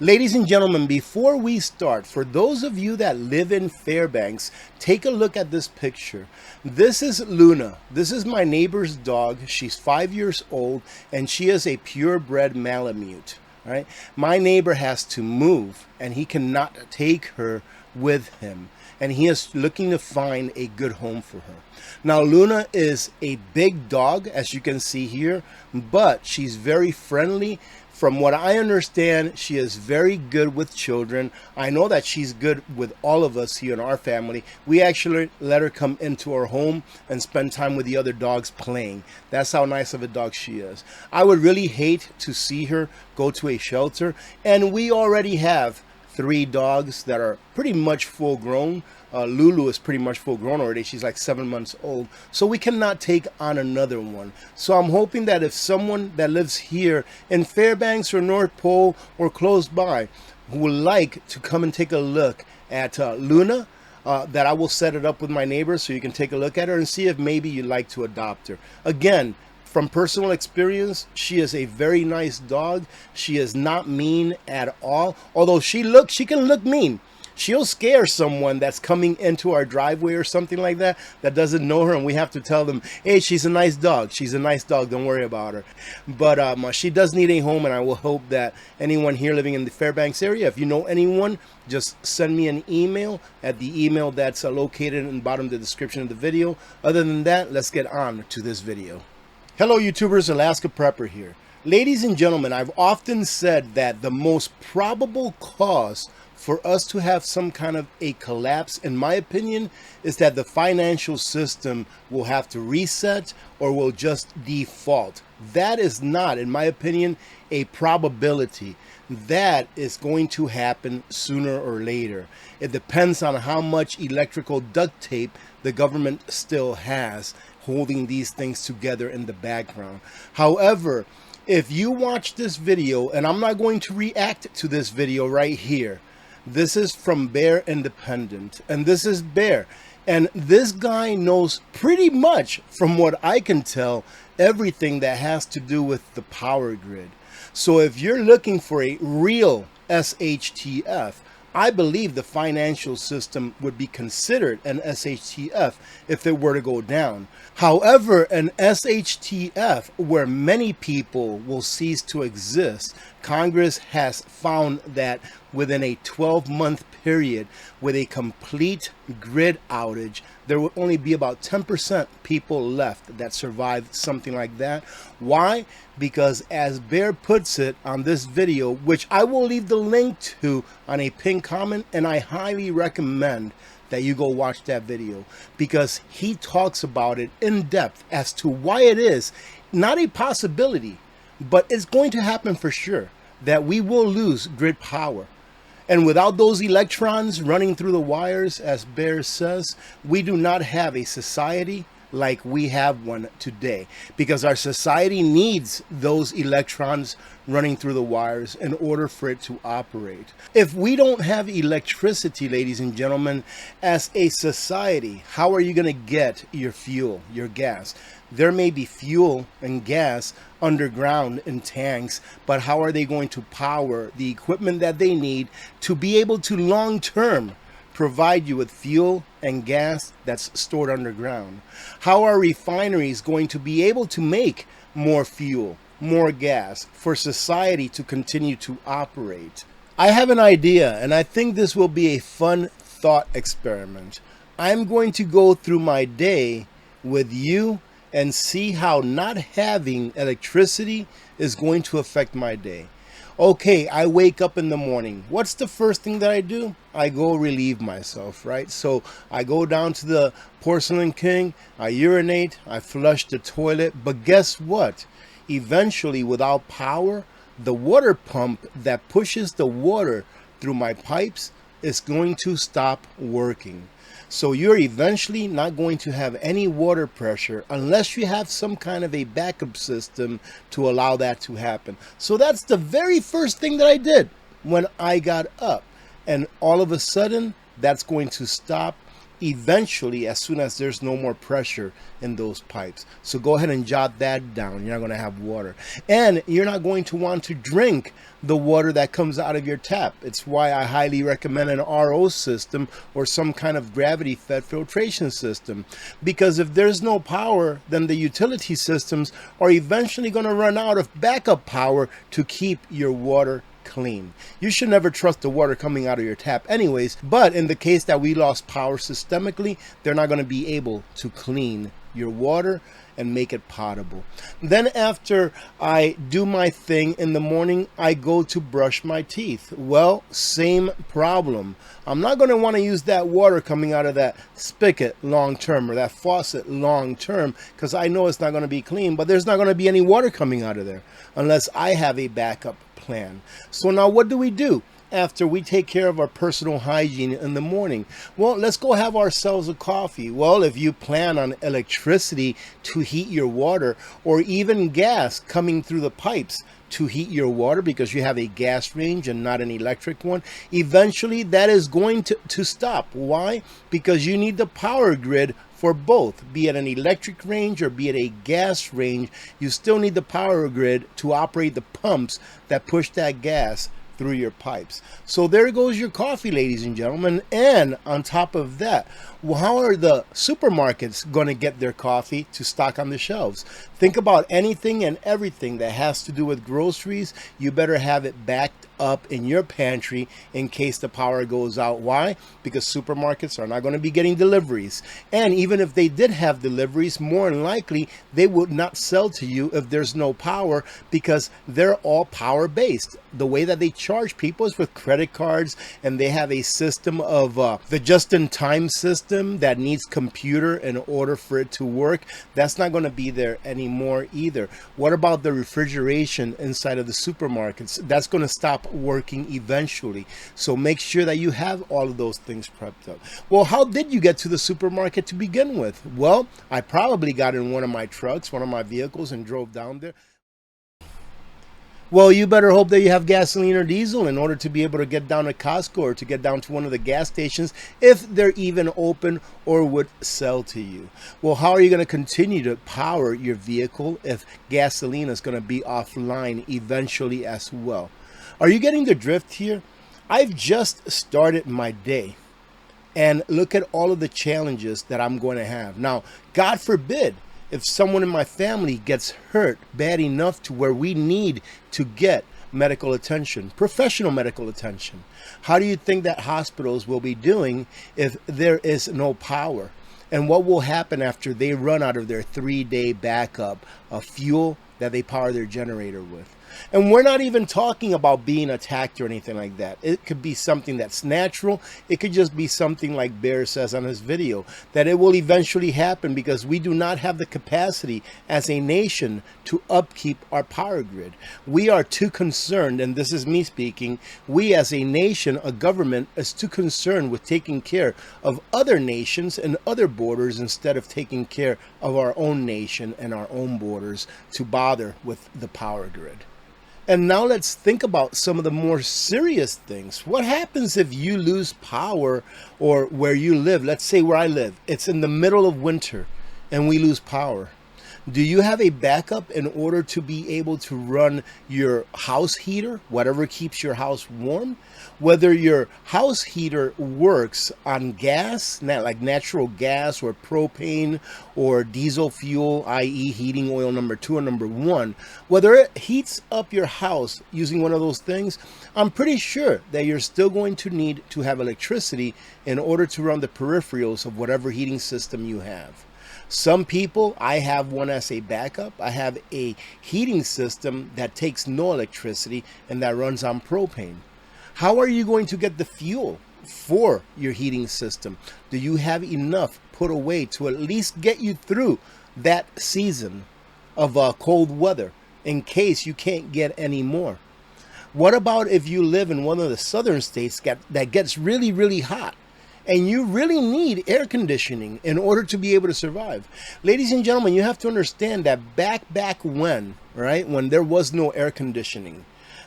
Ladies and gentlemen, before we start, for those of you that live in Fairbanks, take a look at this picture. This is Luna. This is my neighbor's dog. She's 5 years old and she is a purebred Malamute. Right? My neighbor has to move and he cannot take her with him. And he is looking to find a good home for her. Now, Luna is a big dog, as you can see here, but she's very friendly. From what I understand, she is very good with children. I know that she's good with all of us here in our family. We actually let her come into our home and spend time with the other dogs playing. That's how nice of a dog she is. I would really hate to see her go to a shelter, and we already have 3 dogs that are pretty much full grown. Lulu is pretty much full grown already. She's like 7 months old. So we cannot take on another one. So I'm hoping that if someone that lives here in Fairbanks or North Pole or close by who would like to come and take a look at Luna, that I will set it up with my neighbors so you can take a look at her and see if maybe you'd like to adopt her. Again, from personal experience, she is a very nice dog. She is not mean at all. Although she can look mean. She'll scare someone that's coming into our driveway or something like that doesn't know her, and we have to tell them, hey, she's a nice dog. She's a nice dog. Don't worry about her. But she does need a home, and I will hope that anyone here living in the Fairbanks area, if you know anyone, just send me an email at the email that's located in the bottom of the description of the video. Other than that, let's get on to this video. Hello YouTubers, Alaska Prepper here. Ladies and gentlemen, I've often said that the most probable cause for us to have some kind of a collapse, in my opinion, is that the financial system will have to reset or will just default. That is not, in my opinion, a probability. That is going to happen sooner or later. It depends on how much electrical duct tape the government still has holding these things together in the background. However, if you watch this video, and I'm not going to react to this video right here, this is from Bear Independent, and this is Bear, and this guy knows pretty much, from what I can tell, everything that has to do with the power grid. So if you're looking for a real SHTF, I believe the financial system would be considered an SHTF if it were to go down. However, an SHTF where many people will cease to exist, Congress has found that within a 12-month period with a complete grid outage, there will only be about 10% people left that survive something like that. Why? Because as Bear puts it on this video, which I will leave the link to on a pinned comment, and I highly recommend that you go watch that video, because he talks about it in depth as to why it is not a possibility, but it's going to happen for sure, that we will lose grid power. And without those electrons running through the wires, as Bear says, we do not have a society like we have one today, because our society needs those electrons running through the wires in order for it to operate. If we don't have electricity, ladies and gentlemen, as a society, how are you going to get your fuel, your gas? There may be fuel and gas underground in tanks, but how are they going to power the equipment that they need to be able to long-term provide you with fuel and gas that's stored underground? How are refineries going to be able to make more fuel, more gas for society to continue to operate? I have an idea, and I think this will be a fun thought experiment. I'm going to go through my day with you and see how not having electricity is going to affect my day. Okay, I wake up in the morning. What's the first thing that I do? I go relieve myself, right? So I go down to the Porcelain King, I urinate, I flush the toilet, but guess what? Eventually, without power, the water pump that pushes the water through my pipes is going to stop working. So you're eventually not going to have any water pressure unless you have some kind of a backup system to allow that to happen. So that's the very first thing that I did when I got up. And all of a sudden, that's going to stop. eventually as soon as there's no more pressure in those pipes. So go ahead and jot that down. You're not going to have water. And you're not going to want to drink the water that comes out of your tap. It's why I highly recommend an RO system or some kind of gravity-fed filtration system. Because if there's no power, then the utility systems are eventually going to run out of backup power to keep your water clean. You should never trust the water coming out of your tap anyways, but in the case that we lost power systemically, they're not going to be able to clean your water and make it potable. Then after I do my thing in the morning, I go to brush my teeth. Well, same problem. I'm not going to want to use that water coming out of that spigot long term or that faucet long term, because I know it's not going to be clean, but there's not going to be any water coming out of there unless I have a backup plan. So now what do we do after we take care of our personal hygiene in the morning? Well, let's go have ourselves a coffee. Well, if you plan on electricity to heat your water, or even gas coming through the pipes to heat your water because you have a gas range and not an electric one, eventually that is going to stop. Why? Because you need the power grid for both, be it an electric range or be it a gas range. You still need the power grid to operate the pumps that push that gas through your pipes. So there goes your coffee, ladies and gentlemen. And on top of that, well, how are the supermarkets going to get their coffee to stock on the shelves? Think about anything and everything that has to do with groceries. You better have it backed up in your pantry in case the power goes out. Why? Because supermarkets are not going to be getting deliveries. And even if they did have deliveries, more than likely they would not sell to you if there's no power, because they're all power based. The way that they charge people is with credit cards, and they have a system of the just-in-time system that needs computer in order for it to work. That's not going to be there anymore either. What about the refrigeration inside of the supermarkets? That's going to stop working eventually. So make sure that you have all of those things prepped up. Well, how did you get to the supermarket to begin with? Well, I probably got in one of my trucks, one of my vehicles, and drove down there. Well, you better hope that you have gasoline or diesel in order to be able to get down to Costco or to get down to one of the gas stations, if they're even open or would sell to you. Well, how are you going to continue to power your vehicle if gasoline is going to be offline eventually as well? Are you getting the drift here? I've just started my day, and look at all of the challenges that I'm going to have. Now, God forbid, if someone in my family gets hurt bad enough to where we need to get medical attention, professional medical attention, how do you think that hospitals will be doing if there is no power? And what will happen after they run out of their 3-day backup of fuel that they power their generator with? And we're not even talking about being attacked or anything like that. It could be something that's natural. It could just be something like Bear says on his video, that it will eventually happen because we do not have the capacity as a nation to upkeep our power grid. We are too concerned, and this is me speaking, we as a nation, a government, is too concerned with taking care of other nations and other borders instead of taking care of our own nation and our own borders to bother with the power grid. And now let's think about some of the more serious things. What happens if you lose power, or where you live? Let's say where I live, it's in the middle of winter and we lose power. Do you have a backup in order to be able to run your house heater, whatever keeps your house warm? Whether your house heater works on gas, like natural gas or propane or diesel fuel, i.e. heating oil number 2 or number 1, whether it heats up your house using one of those things, I'm pretty sure that you're still going to need to have electricity in order to run the peripherals of whatever heating system you have. Some people, I have one as a backup. I have a heating system that takes no electricity and that runs on propane. How are you going to get the fuel for your heating system? Do you have enough put away to at least get you through that season of cold weather in case you can't get any more? What about if you live in one of the southern states that gets really, really hot, and you really need air conditioning in order to be able to survive? Ladies and gentlemen, you have to understand that back when, right, when there was no air conditioning,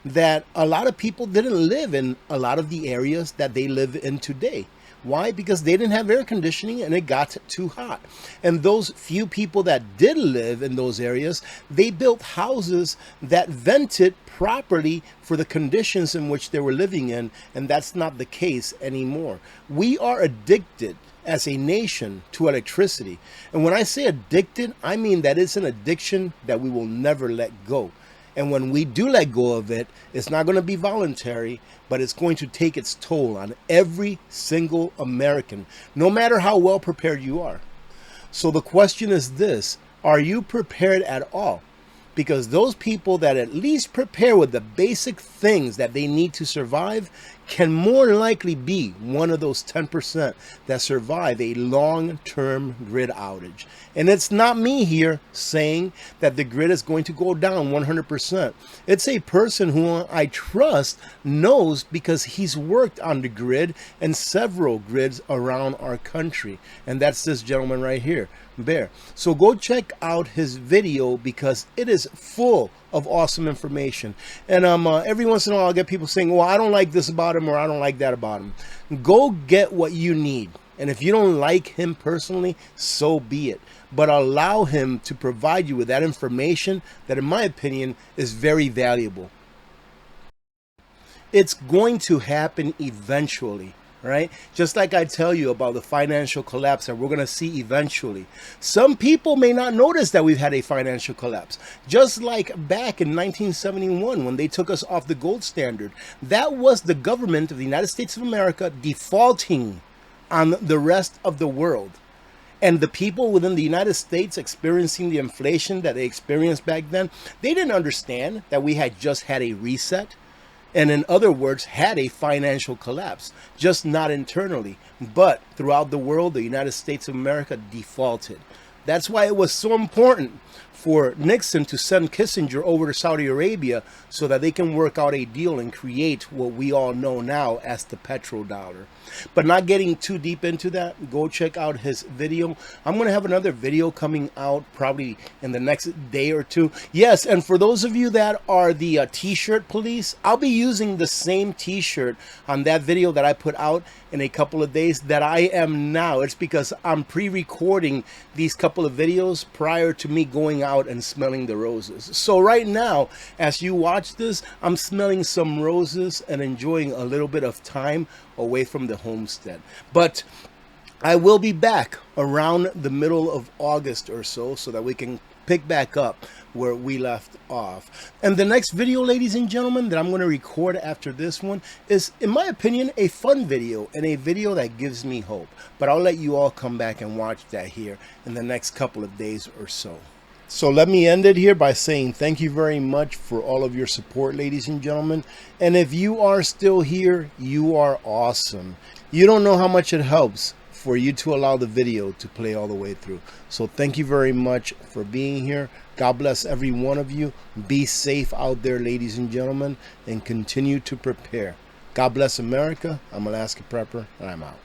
that a lot of people didn't live in a lot of the areas that they live in today. Why? Because they didn't have air conditioning and it got too hot. And those few people that did live in those areas, they built houses that vented properly for the conditions in which they were living in, and that's not the case anymore. We are addicted as a nation to electricity. And when I say addicted, I mean that it's an addiction that we will never let go. And when we do let go of it, it's not going to be voluntary, but it's going to take its toll on every single American, no matter how well prepared you are. So the question is this: are you prepared at all? Because those people that at least prepare with the basic things that they need to survive can more likely be one of those 10% that survive a long-term grid outage. And it's not me here saying that the grid is going to go down 100%. It's a person who I trust knows, because he's worked on the grid and several grids around our country. And that's this gentleman right here, Bear. So go check out his video because it is full of awesome information. And every once in a while I'll get people saying, well, I don't like this about him or I don't like that about him. Go get what you need. And if you don't like him personally, so be it. But allow him to provide you with that information that, in my opinion, is very valuable. It's going to happen eventually. Right? Just like I tell you about the financial collapse that we're going to see eventually. Some people may not notice that we've had a financial collapse. Just like back in 1971 when they took us off the gold standard. That was the government of the United States of America defaulting on the rest of the world. And the people within the United States experiencing the inflation that they experienced back then, they didn't understand that we had just had a reset. And in other words, had a financial collapse, just not internally, but throughout the world, the United States of America defaulted. That's why it was so important for Nixon to send Kissinger over to Saudi Arabia so that they can work out a deal and create what we all know now as the petrodollar. But not getting too deep into that, go check out his video. I'm going to have another video coming out probably in the next day or two. Yes, and for those of you that are the t-shirt police, I'll be using the same t-shirt on that video that I put out in a couple of days that I am now. It's because I'm pre-recording these couple of videos prior to me going out and smelling the roses. So right now, as you watch this, I'm smelling some roses and enjoying a little bit of time away from the homestead. But I will be back around the middle of August or so that we can pick back up where we left off. And the next video, ladies and gentlemen, that I'm going to record after this one is, in my opinion, a fun video and a video that gives me hope. But I'll let you all come back and watch that here in the next couple of days or so. So let me end it here by saying thank you very much for all of your support, ladies and gentlemen. And if you are still here, you are awesome. You don't know how much it helps for you to allow the video to play all the way through. So thank you very much for being here. God bless every one of you. Be safe out there, ladies and gentlemen, and continue to prepare. God bless America. I'm Alaska Prepper, and I'm out.